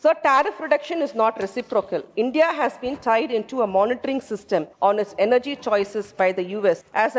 So tariff reduction is not reciprocal. India has been tied into a monitoring system on its energy choices by the US as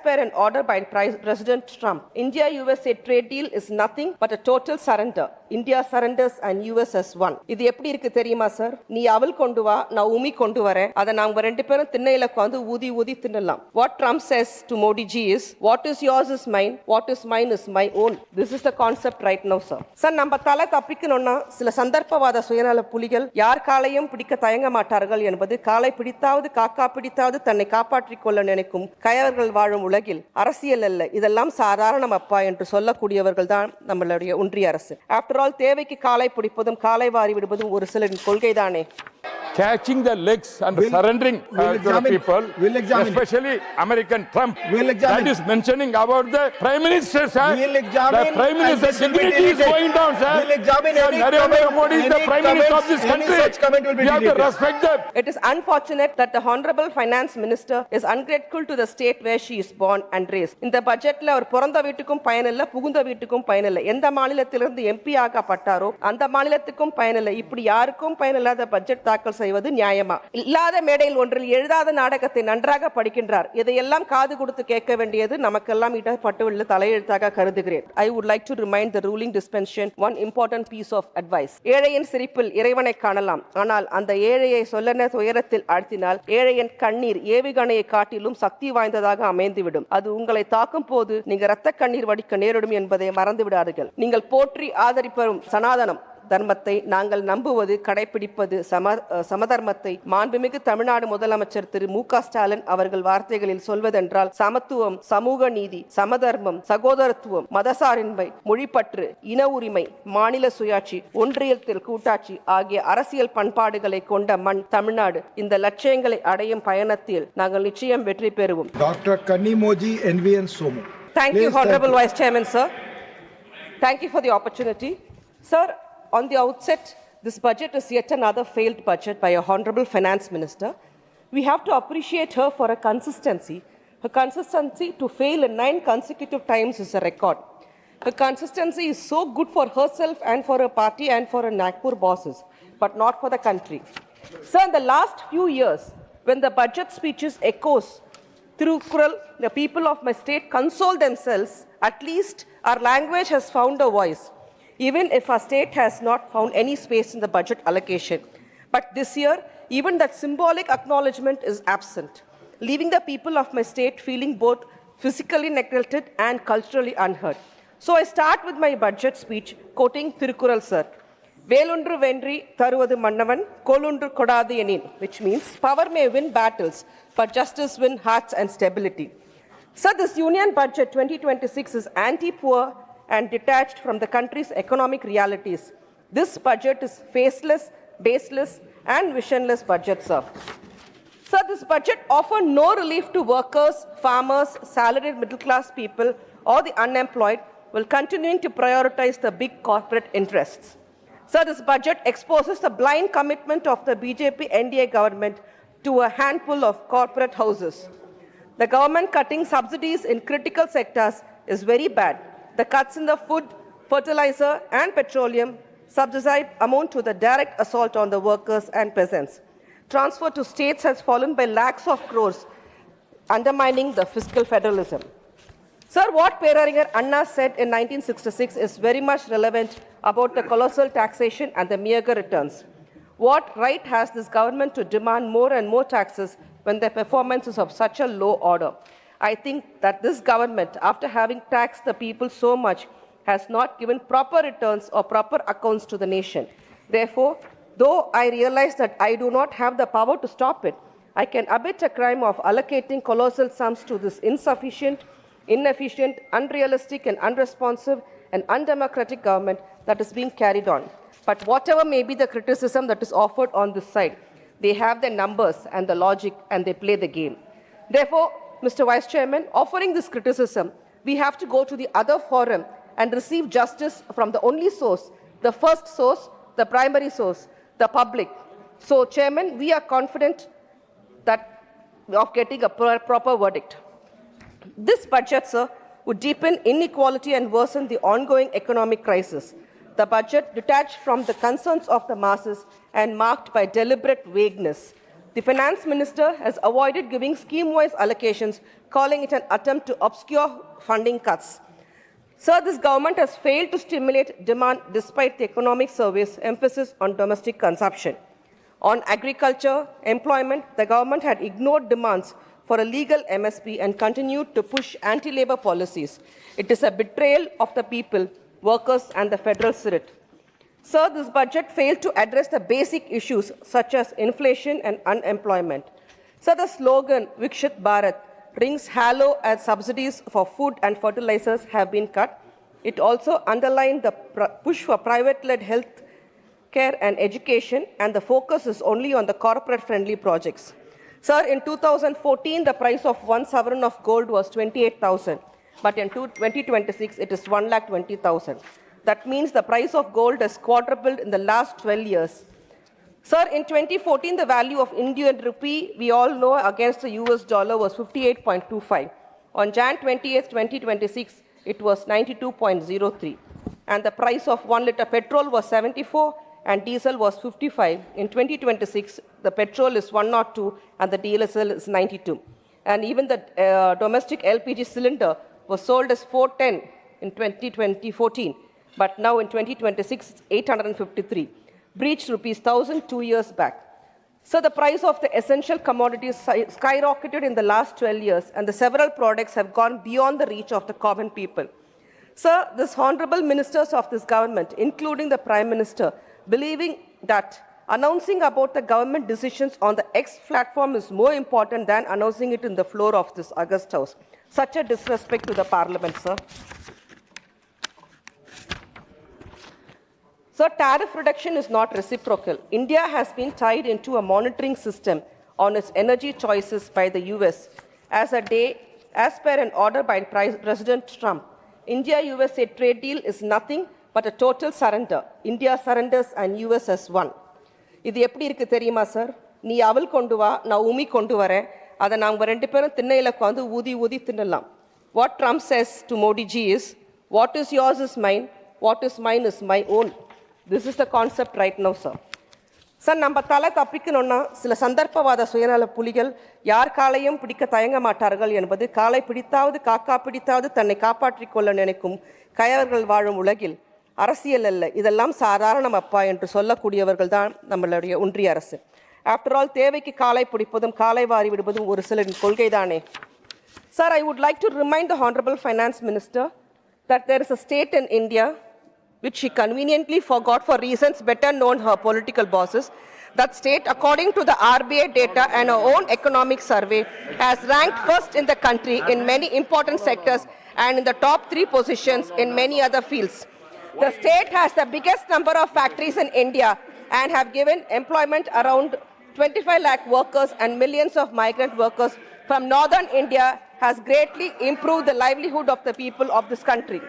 per an order by President Trump. India-USA trade deal is nothing but a total surrender. India surrenders and US has won. இது எப்படி இருக்கு தெரியுமா sir? நீ அவல் கொண்டு வா, நான் உமி கொண்டு வரேன். அதை நாங்க ரெண்டு பேரும் திண்ணையில உட்கார்ந்து ஊதி தின்னலாம். What Trump says to Modi ji is, what is yours is mine, what is mine is my own. This is the concept right now, sir. Sir நம்ம தலை தப்பிக்கணும்னா சில சந்தர்ப்பவாத சுயநல புலிகள் யார் காலையும் பிடிக்க தயங்க மாட்டார்கள் என்பது காலை பிடித்தாவது காக்கா பிடித்தாவது தன்னை காப்பாற்றிக் கொள்ள நினைக்கும் கயவர்கள் வாழும் உலகில் அரசியல் அல்ல, இதெல்லாம் சாதாரண அப்பா என்று சொல்லக்கூடியவர்கள் தான் நம்மளுடைய ஒன்றிய அரசு. ஆஃப்டர் ஆல் தேவைக்கு காலை பிடிப்பதும் காலை வாரி விடுவதும் ஒரு சிலரின் கொள்கைதானே. Catching the legs and surrendering to the people, especially American Trump, that is mentioning about the Prime Minister, sir. The Prime Minister's dignity is going down, sir. Narendra Modi is the Prime Minister of this country. We have to respect them. It is unfortunate that the Honorable Finance Minister is ungrateful to the state where she is born and raised. In the budget, அவர் பிறந்த வீட்டுக்கும் பயனில்லை, புகுந்த வீட்டுக்கும் பயனில்லை. எந்த மாநிலத்திலிருந்து MP ஆகப்பட்டாரோ அந்த மாநிலத்துக்கும் பயனில்லை. இப்படி யாருக்கும் பயனில்லாத பட்ஜெட் தாக்கல் செய்வது நியாயமா? இல்லாத மேடையில் ஒன்றில் எழுதாத நாடகத்தை நன்றாக படிக்கின்றார். இதையெல்லாம் காது கொடுத்து கேட்க வேண்டியது நமக்கெல்லாம் இடப்பட்டுள்ள தலையெழுத்தாக கருதுகிறேன். I would like to remind the ruling dispensation one important piece of advice. ஏழையின் சிரிப்பில் இறைவனை காணலாம், ஆனால் அந்த ஏழையை சொல்லன துயரத்தில் ஆழ்த்தினால் ஏழையின் கண்ணீர் ஏவுகணையை காட்டிலும் சக்தி வாய்ந்ததாக அமைந்துவிடும். அது உங்களை தாக்கும் போது நீங்க இரத்த கண்ணீர் வடிக்க நேரிடும் என்பதை மறந்து விடாதீர்கள். நீங்கள் போற்றி ஆதரிப்பரும் சனாதனம் தர்மத்தை நாங்கள் நம்புவது கடைபிடிப்பது சமதர்மத்தை மாண்புமிகு தமிழ்நாடு முதலமைச்சர் திரு மு.க. ஸ்டாலின் அவர்கள் வார்த்தைகளில் சொல்வதென்றால் சமத்துவம், சமூக நீதி, சமதர்மம், சகோதரத்துவம், மதசாரின்மை, மொழிப்பற்று, இன உரிமை, மாநில சுயாட்சி, ஒன்றியத்தில் கூட்டாட்சி ஆகிய அரசியல் பண்பாடுகளை கொண்ட மண் தமிழ்நாடு. இந்த லட்சியங்களை அடையும் பயணத்தில் நாங்கள் நிச்சயம் வெற்றி பெறுவோம். Doctor Kanimozhi NVN Somu. Thank you, Honorable Vice Chairman, sir. Thank you for the opportunity. Sir, on the outset, this budget is yet another failed budget by a Honorable Finance Minister. We have to appreciate her for her consistency. Her consistency to fail in 9 consecutive times is a record. Her consistency is so good for herself and for her party and for her Nagpur bosses, but not for the country. Sir, in the last few years, when the budget speeches echoes through Kural, the people of my state console themselves, at least our language has found a voice, even if our state has not found any space in the budget allocation. But this year, even that symbolic acknowledgement is absent, leaving the people of my state feeling both physically neglected and culturally unheard. So I start with my budget speech quoting Thirukural sir. Velundru vendri tharuvathu mannavan kolundru kodadu enin, which means power may win battles, but justice win hearts and stability. So this union budget 2026 is anti-poor and detached from the country's economic realities. This budget is faceless, baseless, and visionless budget, sir. Sir, this budget offers no relief to workers, farmers, salaried middle-class people, or the unemployed, while continuing to prioritize the big corporate interests. Sir, this budget exposes the blind commitment of the BJP NDA government to a handful of corporate houses. The government cutting subsidies in critical sectors is very bad. The cuts in the food, fertilizer, and petroleum subsidy amount to the direct assault on the workers and peasants. Transfer to states has fallen by lakhs of crores, undermining the fiscal federalism. Sir, what Peraringer Anna said in 1966 is very much relevant about the colossal taxation and the meager returns. What right has this government to demand more and more taxes when their performance is of such a low order? I think that this government, after having taxed the people so much, has not given proper returns or proper accounts to the nation. Therefore, though I realize that I do not have the power to stop it, I can abet a crime of allocating colossal sums to this insufficient, inefficient, unrealistic and unresponsive and undemocratic government that is being carried on. But whatever may be the criticism that is offered on this side, they have the numbers and the logic and they play the game. Therefore, Mr. Vice Chairman, offering this criticism, we have to go to the other forum and receive justice from the only source, the first source, the primary source, the public. So, Chairman, we are confident that of getting a proper verdict. This budget, sir, would deepen inequality and worsen the ongoing economic crisis. the budget detached from the concerns of the masses and marked by deliberate vagueness. The finance minister has avoided giving scheme-wise allocations, calling it an attempt to obscure funding cuts. Sir, this government has failed to stimulate demand despite the economic survey's emphasis on domestic consumption. On agriculture, employment, the government had ignored demands for a legal MSP and continued to push anti-labor policies. It is a betrayal of the people, workers, and the federal spirit. Sir, this budget failed to address the basic issues such as inflation and unemployment. Sir, the slogan Vikshit Bharat rings hollow as subsidies for food and fertilizers have been cut. It also underlined the push for private-led health care and education, and the focus is only on the corporate-friendly projects. Sir, in 2014, the price of 1 sovereign of gold was 28,000, but in 2026, it is 1,20,000. That means the price of gold has quadrupled in the last 12 years. Sir, in 2014, the value of Indian rupee, we all know, against the US dollar was 58.25. On Jan 28, 2026, it was 92.03. And the price of 1 liter petrol was 74 and diesel was 55. In 2026, the petrol is 102 and the diesel is 92. And even the domestic LPG cylinder was sold as 410 in 2014. But now in 2026, it's 853, breached rupees 1,000 2 years back. So the price of the essential commodities skyrocketed in the last 12 years, and the several products have gone beyond the reach of the common people. Sir, this honorable ministers of this government, including the Prime Minister, believing that announcing about the government decisions on the X platform is more important than announcing it in the floor of this August House. Such a disrespect to the Parliament, sir. So tariff reduction is not reciprocal. India has been tied into a monitoring system on its energy choices by the US. As per an order by President Trump, India-USA trade deal is nothing but a total surrender. India surrenders and US as one. இது எப்படி இருக்கு தெரியுமா sir? நீ அவல் கொண்டு வா, நான் உமி கொண்டு வரேன். அதை நாங்கள் ரெண்டு பேரும் திண்ணையில் உட்காந்து ஊதி ஊதி தின்னலாம். What Trump says to Modi ji is, what is yours is mine, what is mine is my own. This is the concept right now, sir. Sir, நம்ம தலை தப்பிக்கணும்னா சில சந்தர்ப்பவாத சுயநல புலிகள் யார் காலையும் பிடிக்க தயங்க மாட்டார்கள் என்பது காலை பிடித்தாவது காக்கா பிடித்தாவது தன்னை காப்பாற்றிக் கொள்ள நினைக்கும் கயவர்கள் வாழும் உலகில் அரசியல் அல்ல, இதெல்லாம் சாதாரணம் அப்பா என்று சொல்லக்கூடியவர்கள் தான் நம்மளுடைய ஒன்றிய அரசு. ஆஃப்டர் ஆல், தேவைக்கு காலை பிடிப்பதும் காலை வாரி விடுவதும் ஒரு சிலரின் கொள்கைதானே. Sir, I would like to remind the Honorable Finance Minister that there is a state in India which she conveniently forgot for reasons better known her political bosses. That state, according to the RBI data and her own economic survey, has ranked first in the country in many important sectors and in the top 3 positions in many other fields. The state has the biggest number of factories in India and have given employment around 25 lakh workers, and millions of migrant workers from northern India has greatly improved the livelihood of the people of this country.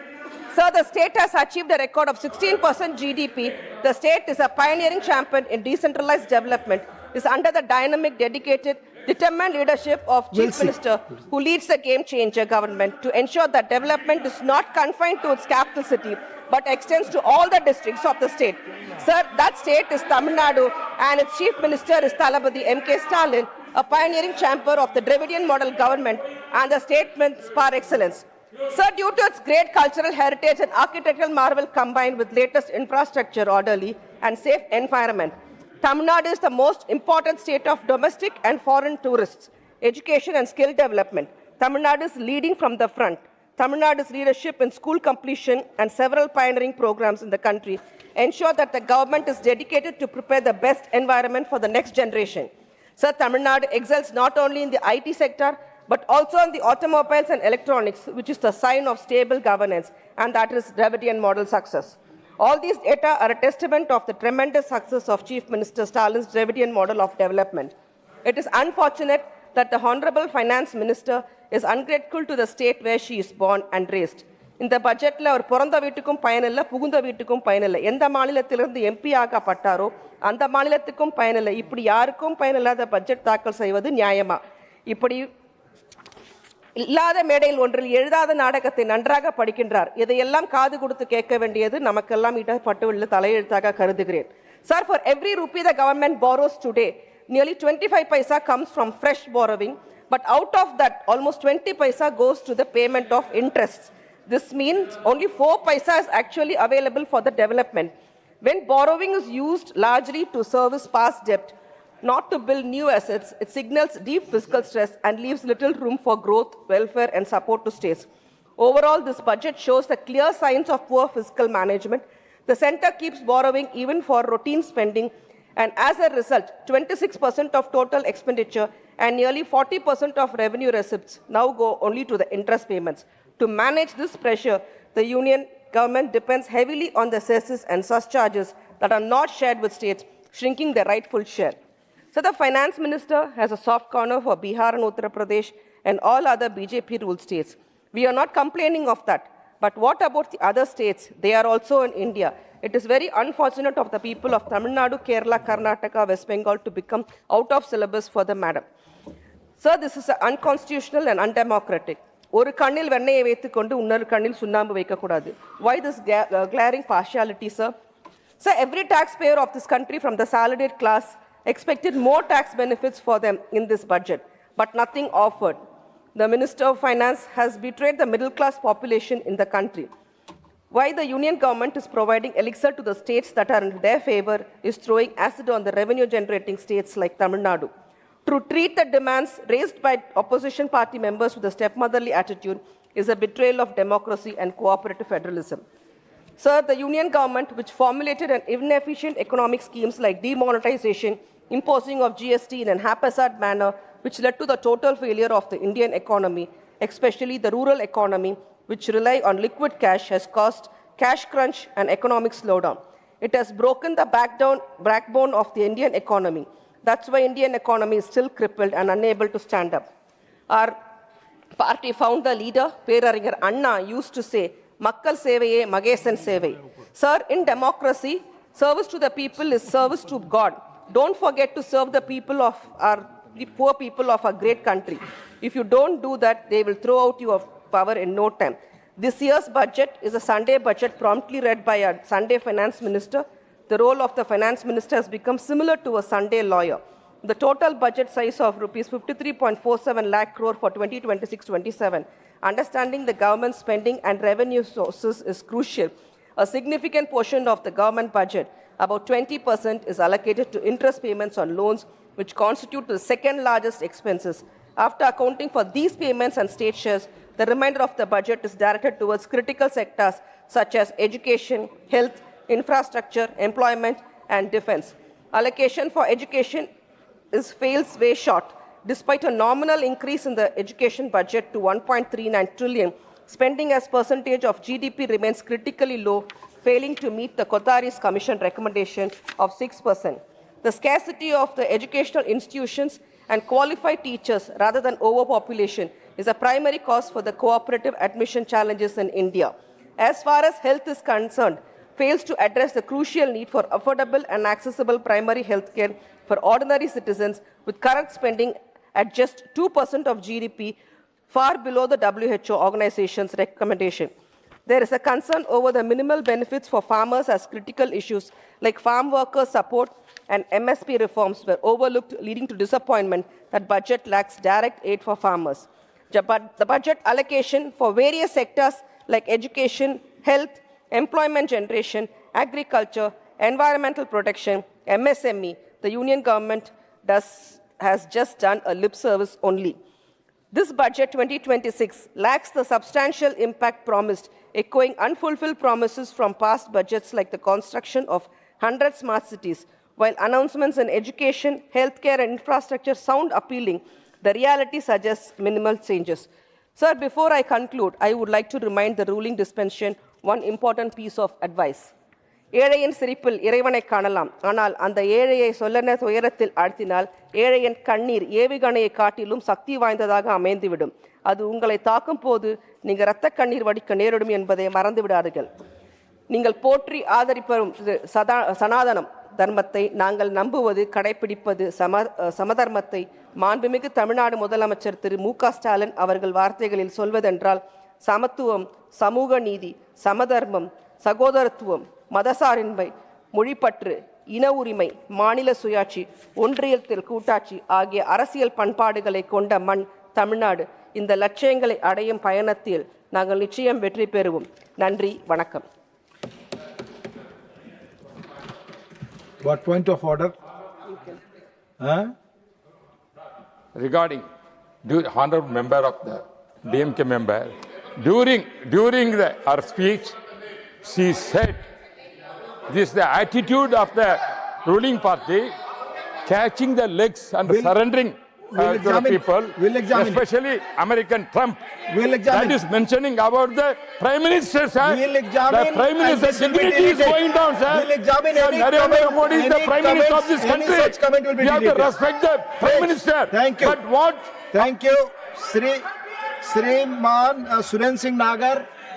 Sir, the state has achieved a record of 16% GDP. The state is a pioneering champion in decentralized development, is under the dynamic, dedicated, determined leadership of Chief Minister, who leads the game-changer government to ensure that development is not confined to its capital city, but extends to all the districts of the state. Sir, that state is Tamil Nadu, and its Chief Minister is Thalapathy M.K. Stalin, a pioneering champion of the Dravidian model government and the state's par excellence. Sir, due to its great cultural heritage and architectural marvel combined with latest infrastructure, orderly and safe environment, Tamil Nadu is the most important state of domestic and foreign tourists, education and skill development. Tamil Nadu is leading from the front. Tamil Nadu's leadership in school completion and several pioneering programs in the country ensure that the government is dedicated to prepare the best environment for the next generation. Sir, Tamil Nadu excels not only in the IT sector, but also in the automobiles and electronics, which is the sign of stable governance, and that is Dravidian model success. All these data are a testament of the tremendous success of Chief Minister Stalin's Dravidian model of development. It is unfortunate that the Honorable Finance Minister is ungrateful to the state where she is born and raised. இந்த பட்ஜெட்டில் அவர் பிறந்த வீட்டுக்கும் பயனில்லை, புகுந்த வீட்டுக்கும் பயனில்லை. எந்த மாநிலத்திலிருந்து எம்பி ஆகப்பட்டாரோ அந்த மாநிலத்துக்கும் பயனில்லை. இப்படி யாருக்கும் பயனில்லாத பட்ஜெட் தாக்கல் செய்வது நியாயமா? இப்படி இல்லாத மேடையில் ஒன்றில் எழுதாத நாடகத்தை நன்றாக படிக்கின்றார். இதையெல்லாம் காது கொடுத்து கேட்க வேண்டியது நமக்கெல்லாம் இடப்பட்டுள்ள தலையெழுத்தாக கருதுகிறேன். Sir, for every rupee the government borrows today, nearly 25 paisa comes from fresh borrowing, but out of that, almost 20 paisa goes to the payment of interest. This means only 4 paisa is actually available for the development. When borrowing is used largely to service past debt, not to build new assets, it signals deep fiscal stress and leaves little room for growth, welfare, and support to states. Overall, this budget shows the clear signs of poor fiscal management. The centre keeps borrowing even for routine spending, and as a result, 26% of total expenditure and nearly 40% of revenue receipts now go only to the interest payments. To manage this pressure, the union government depends heavily on the cesses and surcharges that are not shared with states, shrinking their rightful share. So the finance minister has a soft corner for Bihar and Uttar Pradesh and all other BJP-ruled states. We are not complaining of that. But what about the other states? They are also in India. It is very unfortunate of the people of Tamil Nadu, Kerala, Karnataka, West Bengal to become out of syllabus for the madam. Sir, this is unconstitutional and undemocratic. ஒரு கண்ணில் வெண்ணெயை வைத்துக் கொண்டு இன்னொரு கண்ணில் சுண்ணாம்பு வைக்கக்கூடாது. Why this glaring partiality, sir? Sir, every taxpayer of this country from the salaried class expected more tax benefits for them in this budget, but nothing offered. The Minister of Finance has betrayed the middle-class population in the country. Why the union government is providing elixir to the states that are in their favor is throwing acid on the revenue-generating states like Tamil Nadu. To treat the demands raised by opposition party members with a stepmotherly attitude is a betrayal of democracy and cooperative federalism. Sir, the union government, which formulated an inefficient economic schemes like demonetization, imposing of GST in a haphazard manner, which led to the total failure of the Indian economy, especially the rural economy, which rely on liquid cash, has caused cash crunch and economic slowdown. It has broken the backbone of the Indian economy. That's why Indian economy is still crippled and unable to stand up. Our party founder leader, Peraringer Anna, used to say, Makkal Seveye, Magesan Sevey. Sir, in democracy, service to the people is service to God. Don't forget to serve the people of the poor people of our great country. If you don't do that, they will throw out you of power in no time. This year's budget is a Sunday budget promptly read by a Sunday finance minister. The role of the finance minister has become similar to a Sunday lawyer. The total budget size of rupees 53.47 lakh crore for 2026-27, understanding the government spending and revenue sources is crucial. A significant portion of the government budget, about 20%, is allocated to interest payments on loans, which constitute the second largest expenses. After accounting for these payments and state shares, the remainder of the budget is directed towards critical sectors such as education, health, infrastructure, employment, and defense. Allocation for education fails way short. Despite a nominal increase in the education budget to 1.39 trillion, spending as percentage of GDP remains critically low, failing to meet the Kothari's Commission recommendation of 6%. The scarcity of the educational institutions and qualified teachers rather than overpopulation is a primary cause for the cooperative admission challenges in India. As far as health is concerned, fails to address the crucial need for affordable and accessible primary health care for ordinary citizens, with current spending at just 2% of GDP, far below the WHO organization's recommendation. There is a concern over the minimal benefits for farmers as critical issues like farm workers support and MSP reforms were overlooked, leading to disappointment that budget lacks direct aid for farmers. The budget allocation for various sectors like education, health, employment generation, agriculture, environmental protection, MSME, the union government has just done a lip service only. This budget 2026 lacks the substantial impact promised, echoing unfulfilled promises from past budgets like the construction of 100 smart cities. While announcements in education, healthcare, and infrastructure sound appealing, the reality suggests minimal changes. Sir, before I conclude, I would like to remind the ruling dispensation one important piece of advice. ஏழையின் சிரிப்பில் இறைவனை காணலாம், ஆனால் அந்த ஏழையை சொல்லன துயரத்தில் ஆழ்த்தினால் ஏழையின் கண்ணீர் ஏவுகணையை காட்டிலும் சக்தி வாய்ந்ததாக அமைந்துவிடும். அது உங்களை தாக்கும் போது நீங்கள் இரத்த கண்ணீர் வடிக்க நேரிடும் என்பதை மறந்து விடாதீர்கள். நீங்கள் போற்றி ஆதரிப்பதும் சனாதனம், தர்மத்தை நாங்கள் நம்புவது கடைபிடிப்பது சமதர்மத்தை மாண்புமிகு தமிழ்நாடு முதலமைச்சர் திரு மு.க. ஸ்டாலின் அவர்கள் வார்த்தைகளில் சொல்வதென்றால் சமத்துவம், சமூக நீதி, சமதர்மம், சகோதரத்துவம், மதசாரின்மை, மொழிப்பற்று, இன உரிமை, மாநில சுயாட்சி, ஒன்றியத்தில் கூட்டாட்சி ஆகிய அரசியல் பண்பாடுகளை கொண்ட மண் தமிழ்நாடு. இந்த லட்சியங்களை அடையும் பயணத்தில் நாங்கள் நிச்சயம் வெற்றி பெறுவோம். நன்றி, வணக்கம். What point of order? Regarding honorable member of the DMK member, during her speech, she said, this is the attitude of the ruling party, catching the legs and surrendering to the people, especially American Trump. That is mentioning about the Prime Minister, sir. The Prime Minister dignity is going down, sir. Sir, Narendra Modi is the Prime Minister of this country. We have to respect the Prime Minister. Thank you. But what? Thank you. Shriman Suren Singh Nagar.